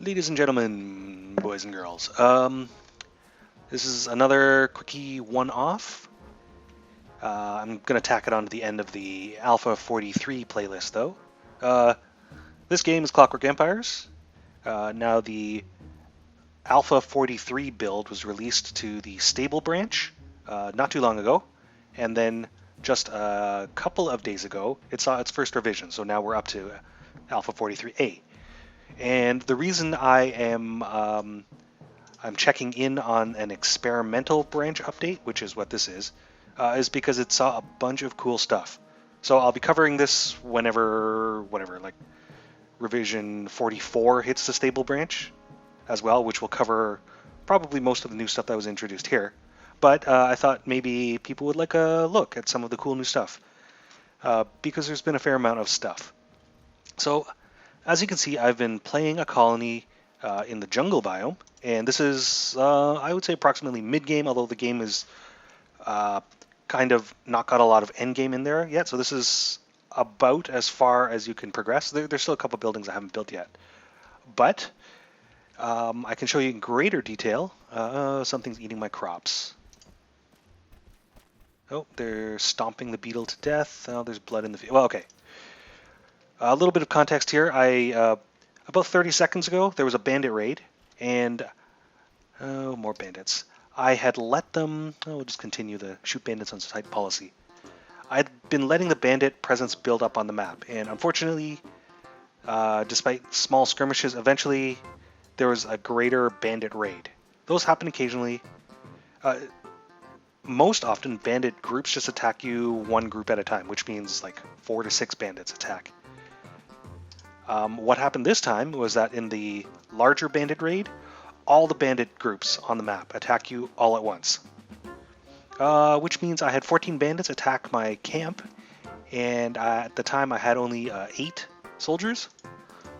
Ladies and gentlemen, boys and girls, this is another quickie one-off. I'm going to tack it on to the end of the Alpha 43 playlist, though. This game is Clockwork Empires. Now, the Alpha 43 build was released to the stable branch not too long ago, and then just a couple of days ago, it saw its first revision, so now we're up to Alpha 43a. And the reason I'm checking in on an experimental branch update, which is what this is because it saw a bunch of cool stuff. So I'll be covering this whenever, like revision 44 hits the stable branch as well, which will cover probably most of the new stuff that was introduced here. But I thought maybe people would like a look at some of the cool new stuff because there's been a fair amount of stuff. So as you can see, I've been playing a colony in the jungle biome, and this is, I would say, approximately mid-game, although the game is kind of not got a lot of end game in there yet, so this is about as far as you can progress. There's still a couple buildings I haven't built yet, but I can show you in greater detail. Something's eating my crops. Oh, they're stomping the beetle to death. Oh, there's blood in the field. Well, okay. A little bit of context here. About 30 seconds ago, there was a bandit raid, and more bandits. I had let them. We'll just continue the shoot bandits on site policy. I'd been letting the bandit presence build up on the map, and unfortunately, despite small skirmishes, eventually there was a greater bandit raid. Those happen occasionally. Most often, bandit groups just attack you one group at a time, which means like 4 to 6 bandits attack. What happened this time was that in the larger bandit raid, all the bandit groups on the map attack you all at once. Which means I had 14 bandits attack my camp, and at the time I had only 8 soldiers.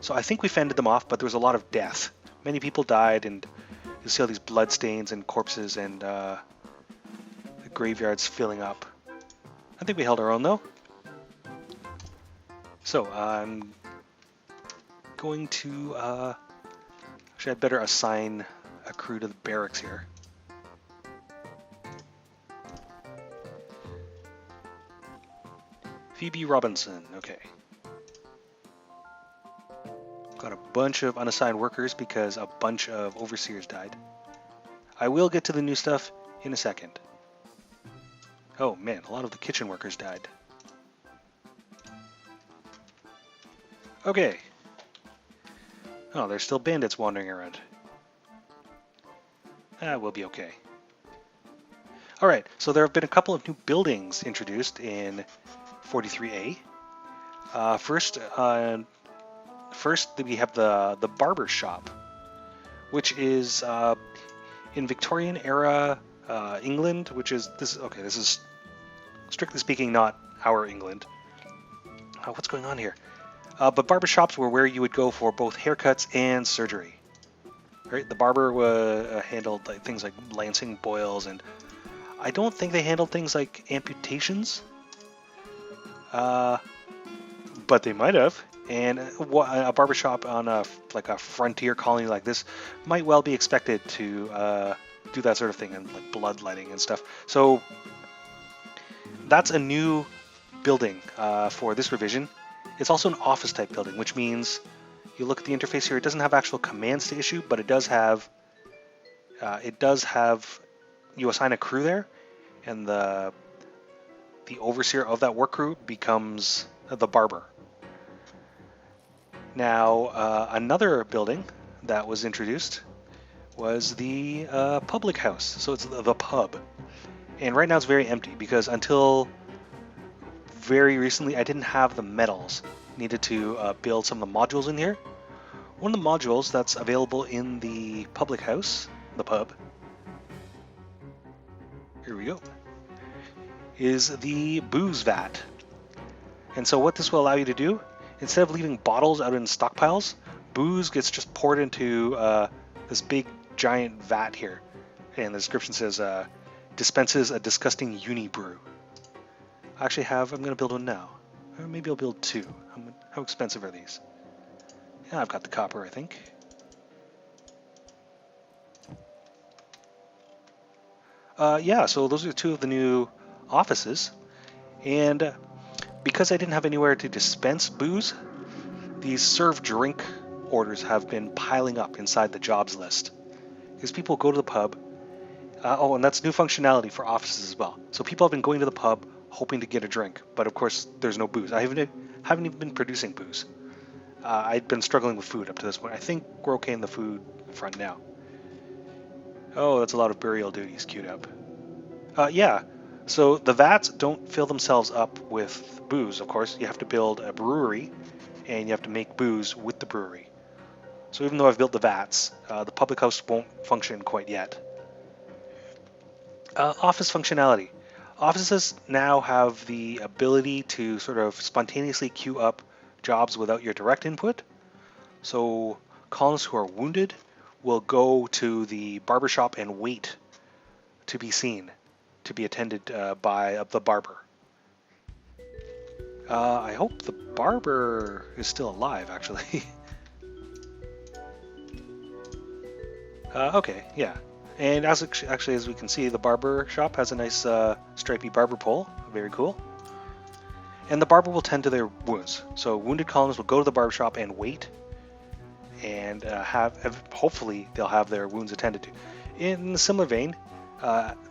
So I think we fended them off, but there was a lot of death. Many people died, and you see all these blood stains and corpses, and the graveyards filling up. I think we held our own, though. So I'm going to actually I'd better assign a crew to the barracks here. Phoebe Robinson, okay. Got a bunch of unassigned workers because a bunch of overseers died. I will get to the new stuff in a second. Oh man, a lot of the kitchen workers died. Okay. Oh, there's still bandits wandering around. We'll be okay. Alright, so there have been a couple of new buildings introduced in 43A. First, we have the Barbershop, which is in Victorian era England, which is this. Okay, this is strictly speaking not our England. What's going on here? But barbershops were where you would go for both haircuts and surgery. Right? The barber handled things like lancing boils, and I don't think they handled things like amputations. But they might have. And a barbershop on a frontier colony like this might well be expected to do that sort of thing, and like bloodletting and stuff. So that's a new building for this revision. It's also an office type building, which means you look at the interface here, it doesn't have actual commands to issue, but it does have you assign a crew there, and the overseer of that work crew becomes the barber. Now, another building that was introduced was the public house. So it's the pub. And right now it's very empty because until very recently I didn't have the metals needed to build some of the modules in here. One of the modules that's available in the public house, the pub, here we go, is the booze vat. And so what this will allow you to do, instead of leaving bottles out in stockpiles, booze gets just poured into this big giant vat here. And the description says, dispenses a disgusting unibrew. I actually I'm going to build one now. Or maybe I'll build 2. How expensive are these? Yeah, I've got the copper, I think. Yeah, so those are two of the new offices. And because I didn't have anywhere to dispense booze, these serve drink orders have been piling up inside the jobs list. Because people go to the pub. Oh, and that's new functionality for offices as well. So people have been going to the pub hoping to get a drink, but of course there's no booze. I haven't even been producing booze. I'd been struggling with food up to this point. I think we're okay in the food front now. Oh, that's a lot of burial duties queued up. Yeah, so the vats don't fill themselves up with booze, of course. You have to build a brewery, and you have to make booze with the brewery. So even though I've built the vats, the public house won't function quite yet. Office functionality. Offices now have the ability to sort of spontaneously queue up jobs without your direct input. So colonists who are wounded will go to the barbershop and wait to be seen, to be attended by the barber. I hope the barber is still alive, actually. Okay, yeah. And as we can see, the barber shop has a nice stripy barber pole. Very cool. And the barber will tend to their wounds. So wounded colonists will go to the barber shop and wait, and hopefully they'll have their wounds attended to. In a similar vein,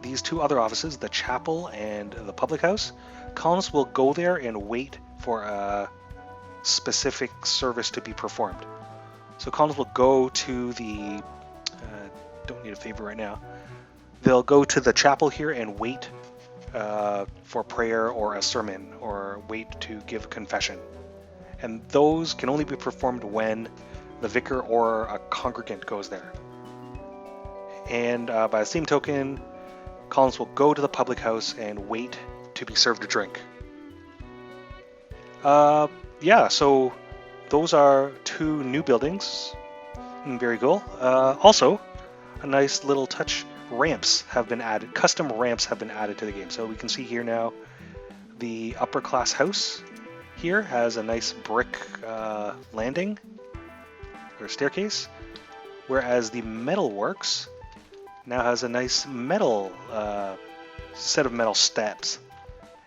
these two other offices, the chapel and the public house, colonists will go there and wait for a specific service to be performed. So colonists will go to the don't need a favor right now. They'll go to the chapel here and wait for prayer or a sermon, or wait to give confession. And those can only be performed when the vicar or a congregant goes there. And by the same token, colonists will go to the public house and wait to be served a drink. Yeah, so those are two new buildings. Very cool. Also, a nice little touch, ramps have been added. Custom ramps have been added to the game. So we can see here now the upper class house here has a nice brick landing or staircase, whereas the metalworks now has a nice metal set of metal steps.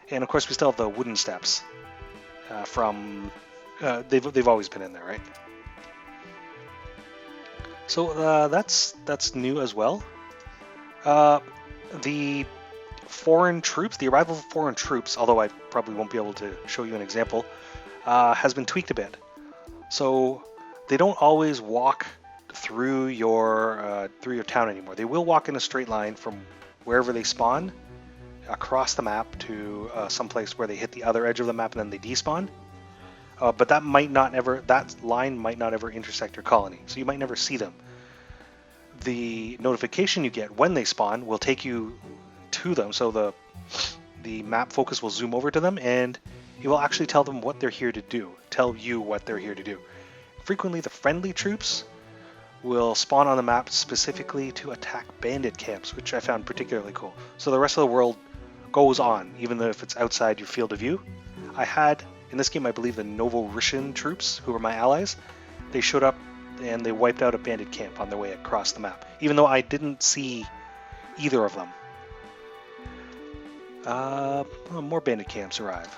And of course we still have the wooden steps from they've always been in there, right? So that's new as well. The foreign troops, the arrival of foreign troops, although I probably won't be able to show you an example, has been tweaked a bit. So they don't always walk through your town anymore. They will walk in a straight line from wherever they spawn across the map to some place where they hit the other edge of the map and then they despawn. But that line might not ever intersect your colony, so you might never see them. The notification you get when they spawn will take you to them, so the map focus will zoom over to them, and it will actually tell them what they're here to do, tell you what they're here to do. Frequently, the friendly troops will spawn on the map specifically to attack bandit camps, which I found particularly cool. So the rest of the world goes on, even though if it's outside your field of view. I had, in this game, I believe the Novorushian troops, who were my allies, they showed up and they wiped out a bandit camp on their way across the map, even though I didn't see either of them. More bandit camps arrive.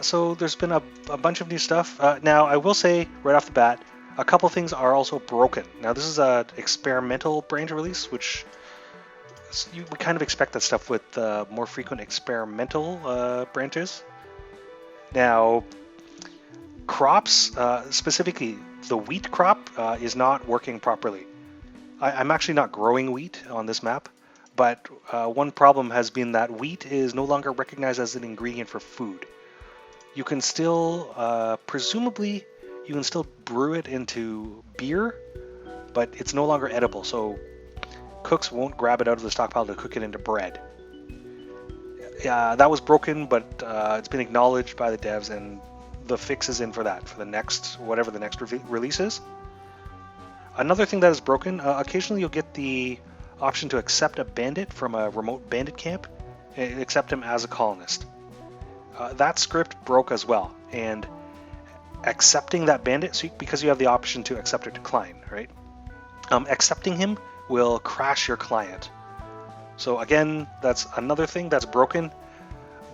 So there's been a bunch of new stuff. Now, I will say right off the bat, a couple things are also broken. Now, this is an experimental branch release, which we kind of expect that stuff with more frequent experimental branches. Now, crops, specifically the wheat crop, is not working properly. I'm actually not growing wheat on this map, but one problem has been that wheat is no longer recognized as an ingredient for food. You can still, presumably, you can still brew it into beer, but it's no longer edible, so cooks won't grab it out of the stockpile to cook it into bread. That was broken, but it's been acknowledged by the devs, and the fix is in for that, for the next, whatever the next release is. Another thing that is broken, occasionally you'll get the option to accept a bandit from a remote bandit camp, and accept him as a colonist. That script broke as well, and accepting that bandit, so because you have the option to accept or decline, right? Accepting him will crash your client. So again, that's another thing that's broken,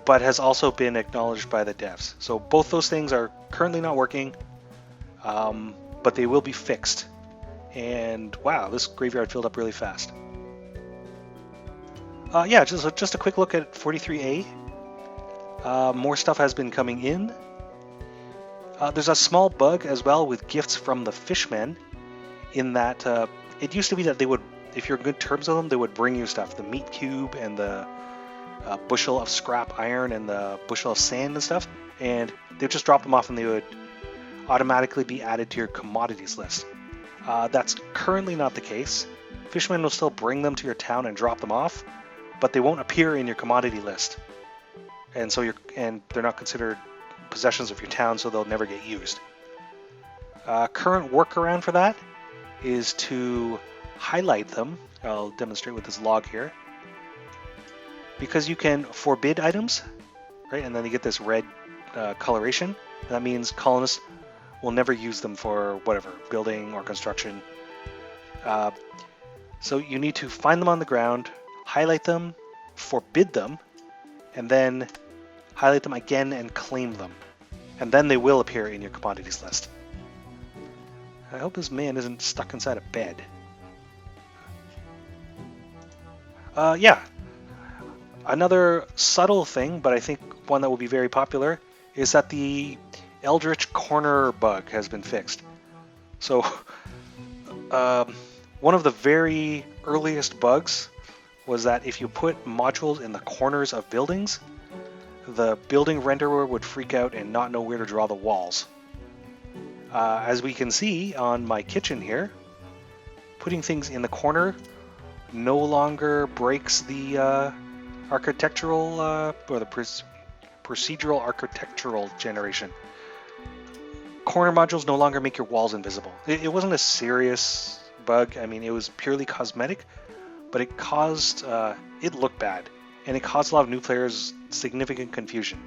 but has also been acknowledged by the devs. So both those things are currently not working, but they will be fixed. And wow, this graveyard filled up really fast. Yeah, just a quick look at 43A. More stuff has been coming in. There's a small bug as well with gifts from the fishmen, in that it used to be that they would, if you're in good terms with them, they would bring you stuff, the meat cube and the bushel of scrap iron and the bushel of sand and stuff, and they would just drop them off and they would automatically be added to your commodities list. That's currently not the case. Fishermen will still bring them to your town and drop them off, but they won't appear in your commodity list, and so they're not considered possessions of your town, so they'll never get used. Current workaround for that is to highlight them. I'll demonstrate with this log here. Because you can forbid items, right, and then you get this red coloration. That means colonists will never use them for whatever, building or construction. So you need to find them on the ground, highlight them, forbid them, and then highlight them again and claim them. And then they will appear in your commodities list. I hope this man isn't stuck inside a bed. Yeah. Another subtle thing, but I think one that will be very popular, is that the Eldritch Corner bug has been fixed. So, one of the very earliest bugs was that if you put modules in the corners of buildings, the building renderer would freak out and not know where to draw the walls. As we can see on my kitchen here, putting things in the corner no longer breaks the architectural or the procedural architectural generation. Corner modules no longer make your walls invisible. It wasn't a serious bug. I mean, it was purely cosmetic, but it caused it looked bad, and it caused a lot of new players significant confusion.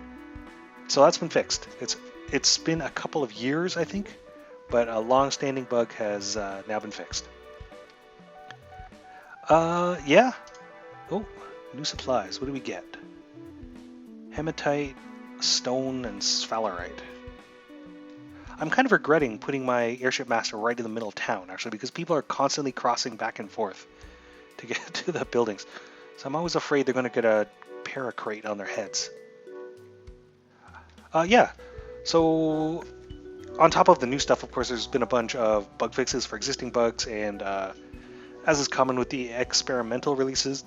So that's been fixed. It's been a couple of years, I think, but a long-standing bug has now been fixed. Yeah. Oh, new supplies. What do we get? Hematite, stone, and sphalerite. I'm kind of regretting putting my airship master right in the middle of town, actually, because people are constantly crossing back and forth to get to the buildings. So I'm always afraid they're going to get a paracrate on their heads. Yeah. So on top of the new stuff, of course, there's been a bunch of bug fixes for existing bugs, and as is common with the experimental releases,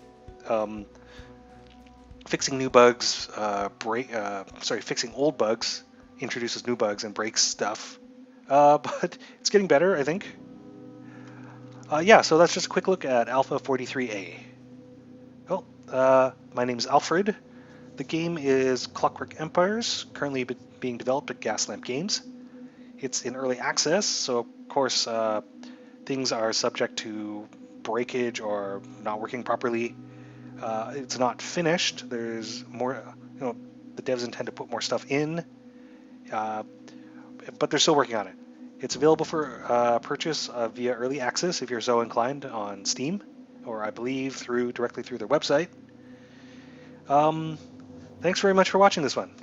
fixing new bugs, fixing old bugs introduces new bugs and breaks stuff. But it's getting better, I think. Yeah, so that's just a quick look at Alpha 43A. Well, my name is Alfred. The game is Clockwork Empires, currently being developed at Gaslamp Games. It's in early access, so of course things are subject to breakage or not working properly. It's not finished. There's more, the devs intend to put more stuff in, but they're still working on it. It's available for purchase via early access if you're so inclined on Steam, or I believe directly through their website. Thanks very much for watching this one.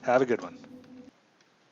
Have a good one.